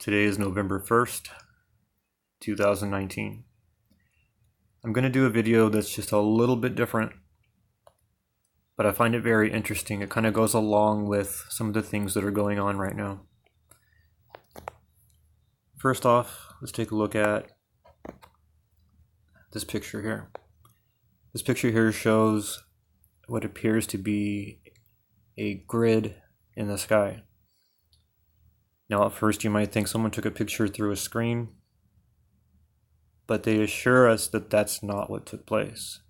Today is November 1st, 2019. I'm going to do a video that's just a little bit different, but I find it very interesting. It kind of goes along with some of the things that are going on right now. First off, let's take a look at this picture here. This picture here shows what appears to be a grid in the sky. Now at first you might think someone took a picture through a screen, but they assure us that that's not what took place.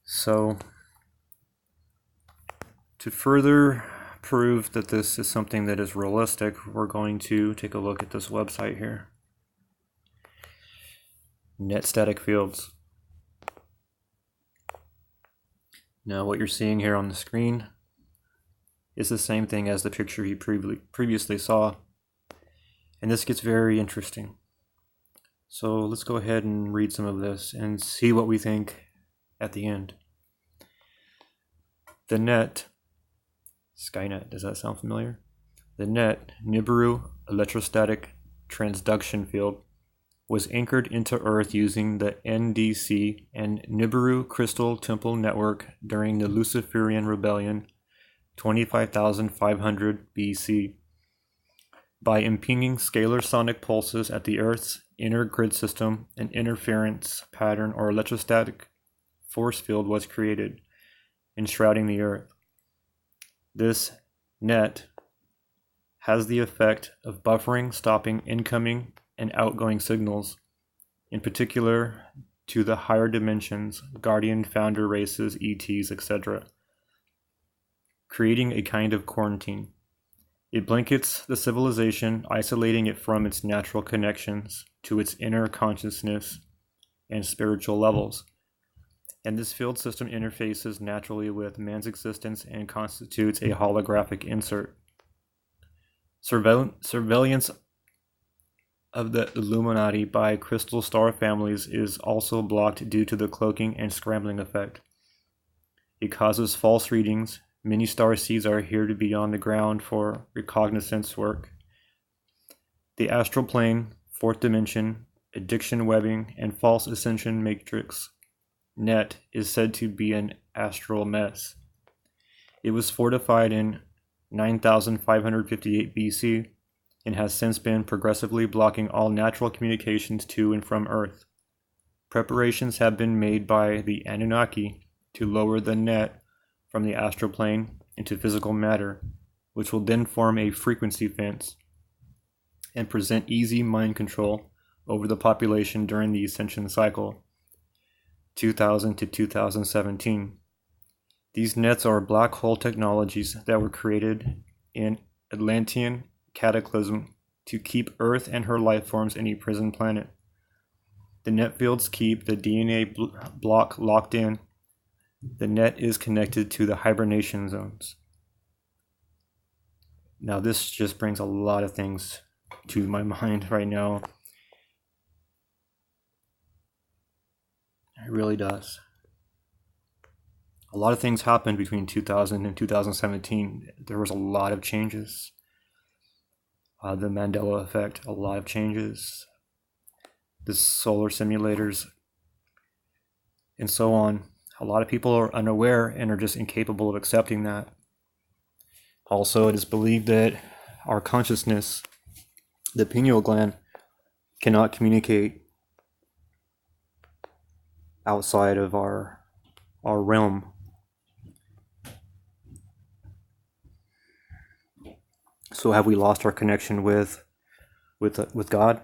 So, to further prove that this is something that is realistic, we're going to take a look at this website here. Net static fields. Now what you're seeing here on the screen is the same thing as the picture you previously saw, and this gets very interesting. So let's go ahead and read some of this and see what we think at the end. The net, Skynet, does that sound familiar? The net Nibiru electrostatic transduction field was anchored into Earth using the NDC and Nibiru Crystal Temple Network during the Luciferian Rebellion 25,500 BC by impinging scalar sonic pulses at the Earth's inner grid system. An interference pattern or electrostatic force field was created, enshrouding the Earth. This net has the effect of buffering, stopping incoming and outgoing signals, in particular to the higher dimensions, guardian founder races, ETs, etc., creating a kind of quarantine. It blankets the civilization, isolating it from its natural connections to its inner consciousness and spiritual levels. And this field system interfaces naturally with man's existence and constitutes a holographic insert. Surveillance of the Illuminati by crystal star families is also blocked due to the cloaking and scrambling effect. It causes false readings. Many star seeds are here to be on the ground for reconnaissance work. The astral plane, fourth dimension, addiction webbing, and false ascension matrix net is said to be an astral mess. It was fortified in 9558 BC and has since been progressively blocking all natural communications to and from Earth. Preparations have been made by the Anunnaki to lower the net from the astral plane into physical matter, which will then form a frequency fence and present easy mind control over the population during the ascension cycle, 2000 to 2017. These nets are black hole technologies that were created in Atlantean cataclysm to keep Earth and her life forms in a prison planet. The net fields keep the DNA block locked in. The net is connected to the hibernation zones. Now this just brings a lot of things to my mind right now. It really does. A lot of things happened between 2000 and 2017. There was a lot of changes. The Mandela effect, a lot of changes. The solar simulators, and so on. A lot of people are unaware and are just incapable of accepting that. Also, it is believed that our consciousness, the pineal gland, cannot communicate outside of our realm. So have we lost our connection with God?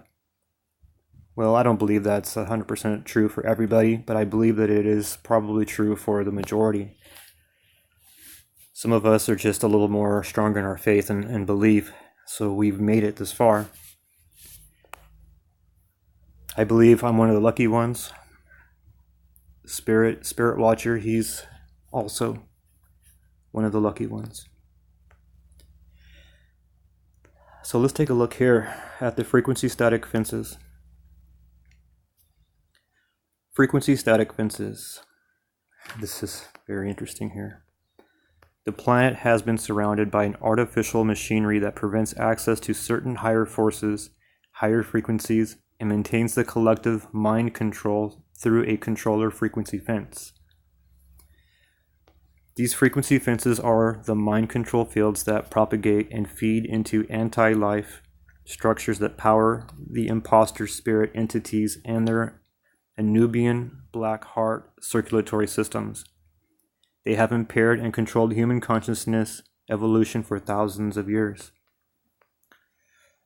Well, I don't believe that's 100% true for everybody, but I believe that it is probably true for the majority. Some of us are just a little more stronger in our faith and belief, so we've made it this far. I believe I'm one of the lucky ones. Spirit Watcher, he's also one of the lucky ones. So let's take a look here at the frequency static fences. Frequency static fences. This is very interesting here. The planet has been surrounded by an artificial machinery that prevents access to certain higher forces, higher frequencies, and maintains the collective mind control through a controller frequency fence. These frequency fences are the mind control fields that propagate and feed into anti-life structures that power the imposter spirit entities and their Anubian black heart circulatory systems. They have impaired and controlled human consciousness evolution for thousands of years.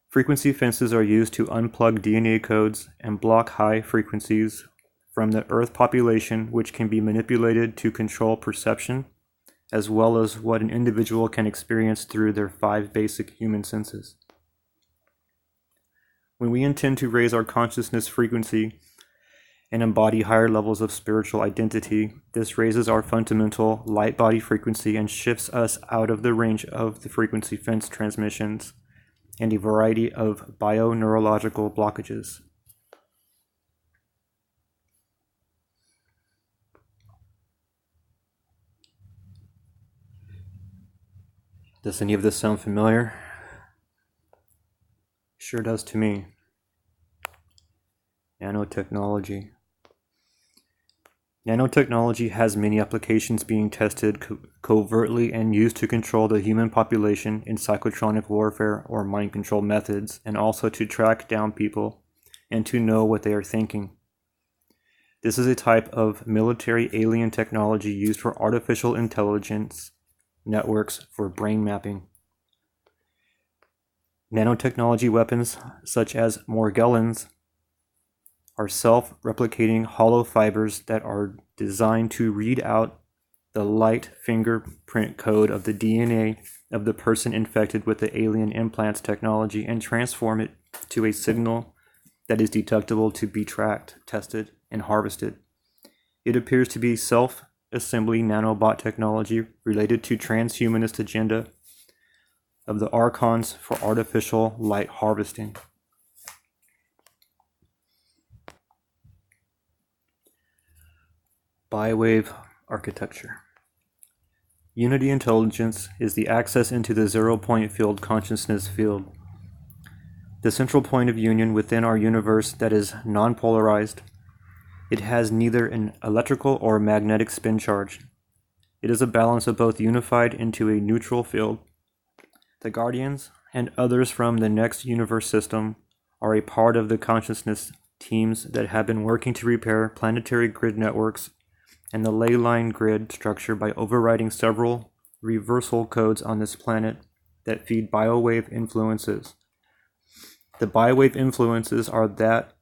Frequency fences are used to unplug DNA codes and block high frequencies from the Earth population, which can be manipulated to control perception, as well as what an individual can experience through their 5 basic human senses. When we intend to raise our consciousness frequency and embody higher levels of spiritual identity, this raises our fundamental light body frequency and shifts us out of the range of the frequency fence transmissions and a variety of bioneurological blockages. Does any of this sound familiar? Sure does to me. Nanotechnology. Nanotechnology has many applications being tested covertly and used to control the human population in psychotronic warfare or mind control methods, and also to track down people and to know what they are thinking. This is a type of military alien technology used for artificial intelligence networks for brain mapping. Nanotechnology weapons such as Morgellons are self-replicating hollow fibers that are designed to read out the light fingerprint code of the DNA of the person infected with the alien implants technology and transform it to a signal that is detectable to be tracked, tested, and harvested. It appears to be self-assembly nanobot technology related to transhumanist agenda of the archons for artificial light harvesting. Bi-wave architecture. Unity intelligence is the access into the zero-point field consciousness field, the central point of union within our universe that is non-polarized. It has neither an electrical or magnetic spin charge. It is a balance of both unified into a neutral field. The Guardians and others from the next universe system are a part of the consciousness teams that have been working to repair planetary grid networks and the ley line grid structure by overriding several reversal codes on this planet that feed biowave influences. The biowave influences are that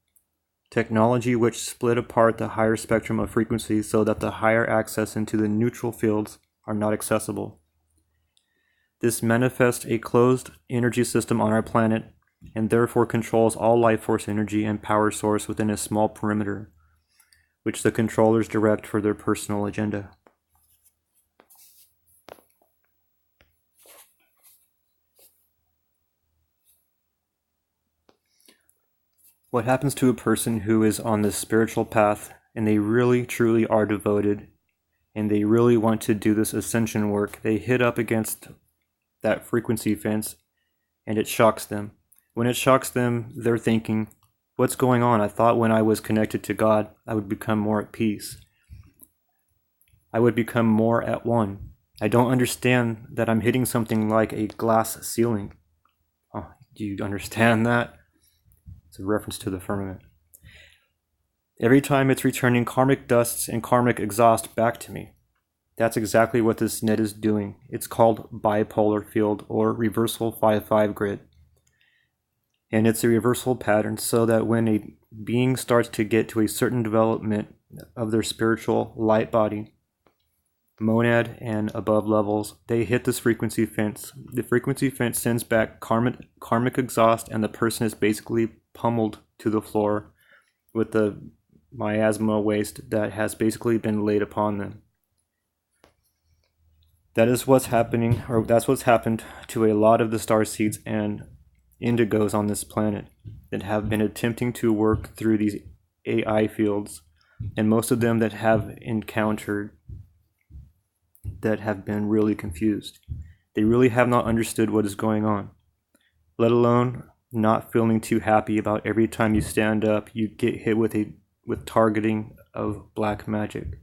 technology which split apart the higher spectrum of frequencies so that the higher access into the neutral fields are not accessible. This manifests a closed energy system on our planet and therefore controls all life force energy and power source within a small perimeter, which the controllers direct for their personal agenda. What happens to a person who is on this spiritual path and they really truly are devoted and they really want to do this ascension work? They hit up against that frequency fence and it shocks them. When it shocks them, they're thinking, what's going on? I thought when I was connected to God, I would become more at peace. I would become more at one. I don't understand that I'm hitting something like a glass ceiling. Oh, do you understand that? It's a reference to the firmament. Every time it's returning karmic dusts and karmic exhaust back to me. That's exactly what this net is doing. It's called bipolar field or reversal 5-5 grid. And it's a reversal pattern so that when a being starts to get to a certain development of their spiritual light body, monad and above levels, they hit this frequency fence. The frequency fence sends back karmic exhaust and the person is basically pummeled to the floor with the miasma waste that has basically been laid upon them. That is what's happening, or that's what's happened to a lot of the starseeds and indigos on this planet that have been attempting to work through these AI fields, and most of them that have encountered that have been really confused. They really have not understood what is going on, let alone not feeling too happy about every time you stand up, you get hit with targeting of black magic.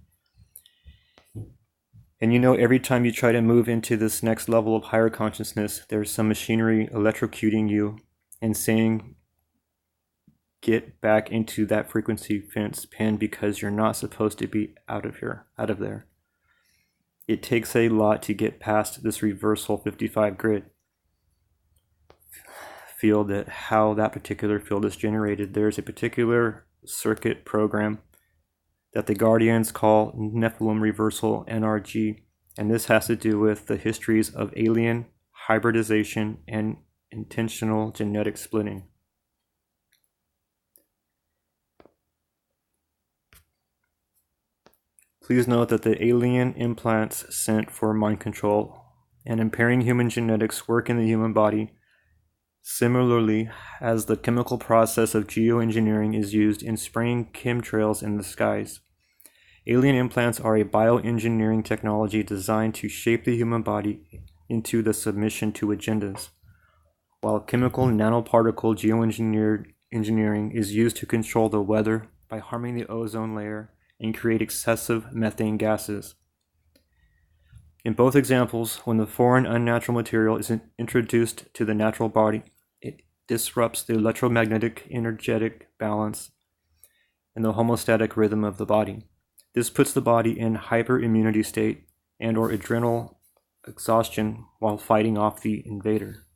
And every time you try to move into this next level of higher consciousness, there's some machinery electrocuting you and saying, get back into that frequency fence pin because you're not supposed to be out of there. It takes a lot to get past this reversal 55 grid field, that how that particular field is generated. There's a particular circuit program that the Guardians call Nephilim Reversal NRG, and this has to do with the histories of alien hybridization and intentional genetic splitting. Please note that the alien implants sent for mind control and impairing human genetics work in the human body similarly as the chemical process of geoengineering is used in spraying chemtrails in the skies. Alien implants are a bioengineering technology designed to shape the human body into the submission to agendas, while chemical nanoparticle geoengineering is used to control the weather by harming the ozone layer and create excessive methane gases. In both examples, when the foreign unnatural material is introduced to the natural body, it disrupts the electromagnetic energetic balance and the homeostatic rhythm of the body. This puts the body in hyperimmunity state and or adrenal exhaustion while fighting off the invader.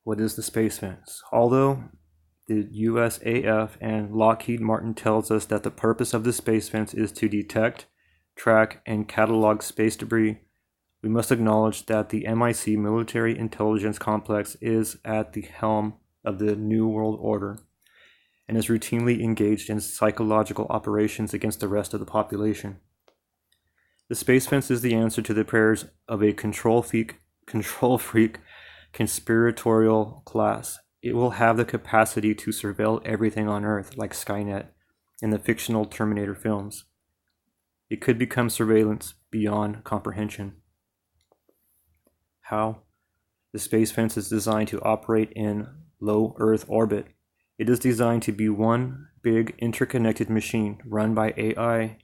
What is the space fence? Although the USAF and Lockheed Martin tells us that the purpose of the space fence is to detect, track, and catalog space debris, we must acknowledge that the MIC military intelligence complex is at the helm of the New World Order and is routinely engaged in psychological operations against the rest of the population. The space fence is the answer to the prayers of a control freak conspiratorial class. It will have the capacity to surveil everything on Earth, like Skynet in the fictional Terminator films. It could become surveillance beyond comprehension. How? The space fence is designed to operate in low Earth orbit. It is designed to be one big interconnected machine run by AI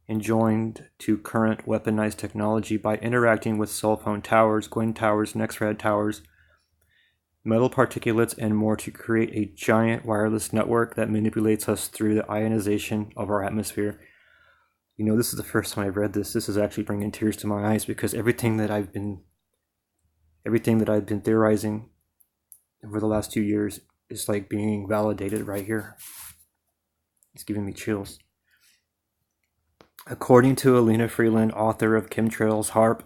and joined to current weaponized technology by interacting with cell phone towers, Gwen towers, Nexrad towers, metal particulates, and more to create a giant wireless network that manipulates us through the ionization of our atmosphere. This is the first time I've read this. This is actually bringing tears to my eyes because everything that I've been theorizing over the last 2 years is like being validated right here. It's giving me chills. According to Alina Freeland, author of Chemtrails, HARP,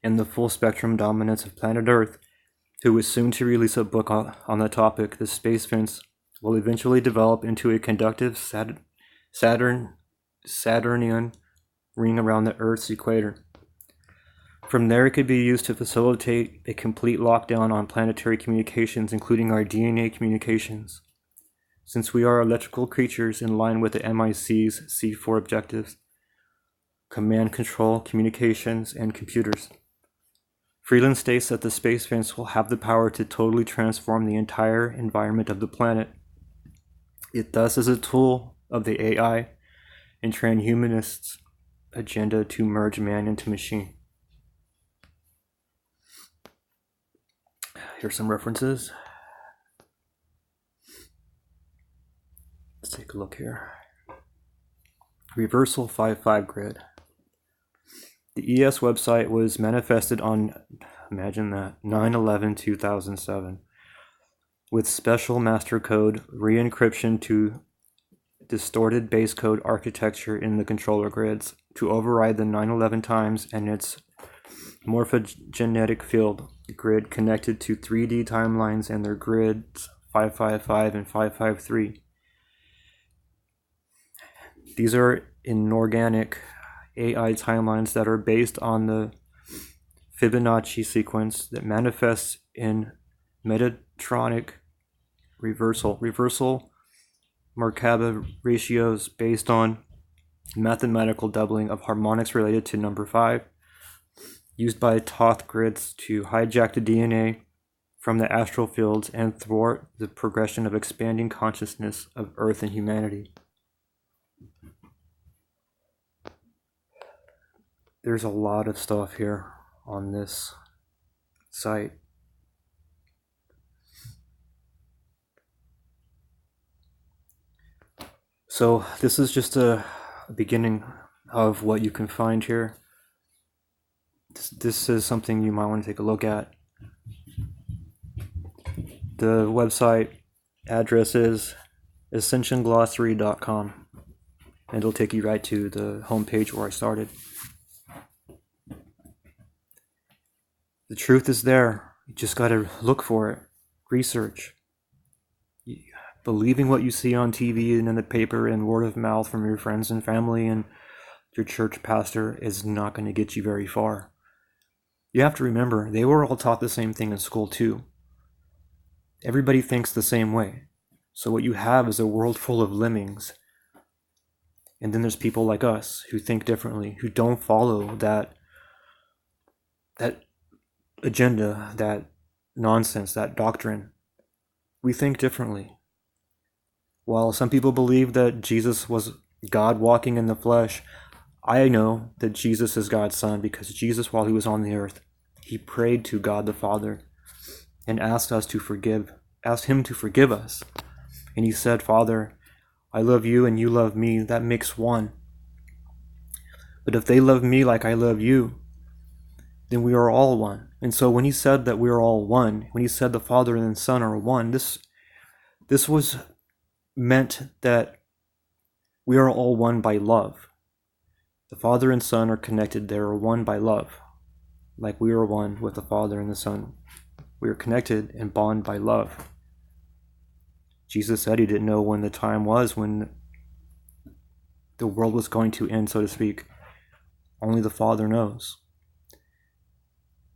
and the Full Spectrum Dominance of Planet Earth, who is soon to release a book on the topic, the space fence will eventually develop into a conductive Saturnian ring around the Earth's equator. From there, it could be used to facilitate a complete lockdown on planetary communications, including our DNA communications. Since we are electrical creatures in line with the MIC's C4 objectives, command control, communications, and computers. Freeland states that the space fence will have the power to totally transform the entire environment of the planet. It thus is a tool of the AI and transhumanists' agenda to merge man into machine. Here's some references. Let's take a look here. Reversal 55 grid. The ES website was manifested on, imagine that, 9/11/2007 with special master code re-encryption to distorted base code architecture in the controller grids to override the 9/11 times and its morphogenetic field grid connected to 3D timelines and their grids 555 and 553. These are inorganic AI timelines that are based on the Fibonacci sequence that manifests in Metatronic reversal Merkaba ratios based on mathematical doubling of harmonics related to number 5, used by Thoth grids to hijack the DNA from the astral fields and thwart the progression of expanding consciousness of Earth and humanity. There's a lot of stuff here on this site. So this is just a beginning of what you can find here. This is something you might want to take a look at. The website address is ascensionglossary.com, and it'll take you right to the homepage where I started. The truth is there. You just got to look for it, research. Believing what you see on TV and in the paper and word of mouth from your friends and family and your church pastor is not going to get you very far. You have to remember, they were all taught the same thing in school too. Everybody thinks the same way. So what you have is a world full of lemmings. And then there's people like us who think differently, who don't follow that agenda, that nonsense, that doctrine. We think differently. While some people believe that Jesus was God walking in the flesh, I know that Jesus is God's son because Jesus, while he was on the earth, he prayed to God the Father and asked him to forgive us. And he said, Father, I love you and you love me. That makes one. But if they love me like I love you, then we are all one. And so when he said that we are all one, when he said the Father and the Son are one, this was meant that we are all one by love. The Father and Son are connected. They are one by love. Like we are one with the Father and the Son. We are connected and bond by love. Jesus said he didn't know when the time was when the world was going to end, so to speak. Only the Father knows.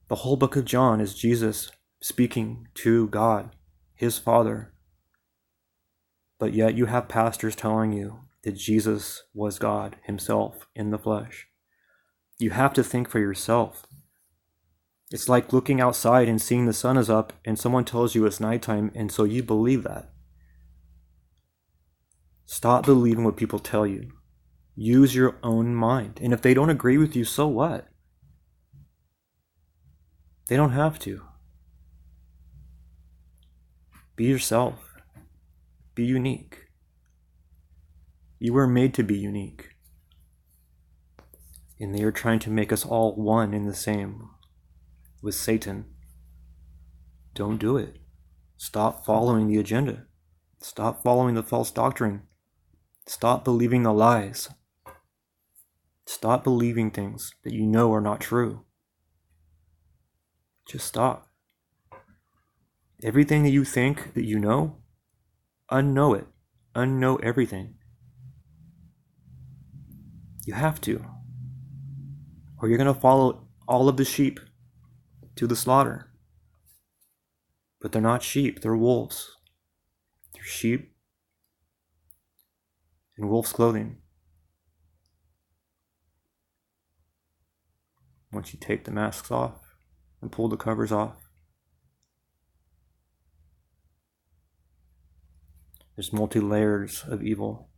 The whole book of John is Jesus speaking to God, his Father. But yet you have pastors telling you that Jesus was God himself in the flesh. You have to think for yourself. It's like looking outside and seeing the sun is up and someone tells you it's nighttime, and so you believe that. Stop believing what people tell you. Use your own mind. And if they don't agree with you, so what? They don't have to. Be yourself. Be unique. You were made to be unique. And they are trying to make us all one in the same with Satan. Don't do it. Stop following the agenda. Stop following the false doctrine. Stop believing the lies. Stop believing things that you know are not true. Just stop. Everything that you think that you know, unknow it. Unknow everything. You have to. Or you're going to follow all of the sheep to the slaughter. But they're not sheep, they're wolves. They're sheep in wolf's clothing. Once you take the masks off and pull the covers off, there's multi-layers of evil.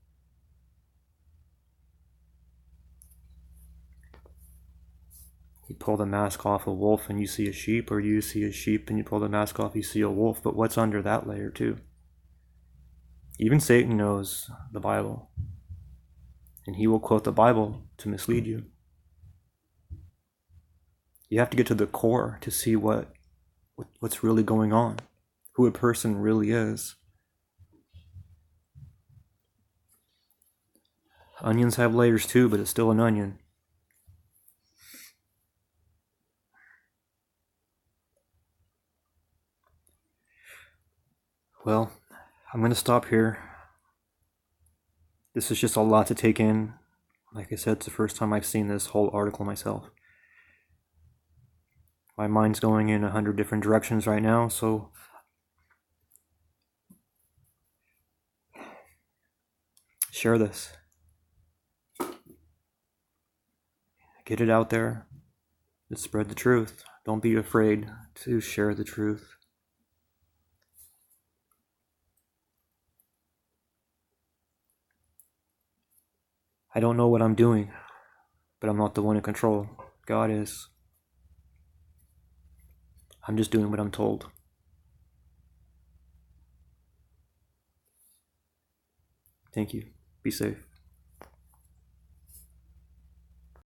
You pull the mask off a wolf and you see a sheep, or you see a sheep and you pull the mask off, you see a wolf. But what's under that layer too? Even Satan knows the Bible, and he will quote the Bible to mislead you. You have to get to the core to see what's really going on, who a person really is. Onions have layers too, but it's still an onion. Well, I'm going to stop here. This is just a lot to take in. Like I said, it's the first time I've seen this whole article myself. My mind's going in 100 different directions right now, so share this. Get it out there. Just spread the truth. Don't be afraid to share the truth. I don't know what I'm doing, but I'm not the one in control. God is. I'm just doing what I'm told. Thank you. Be safe.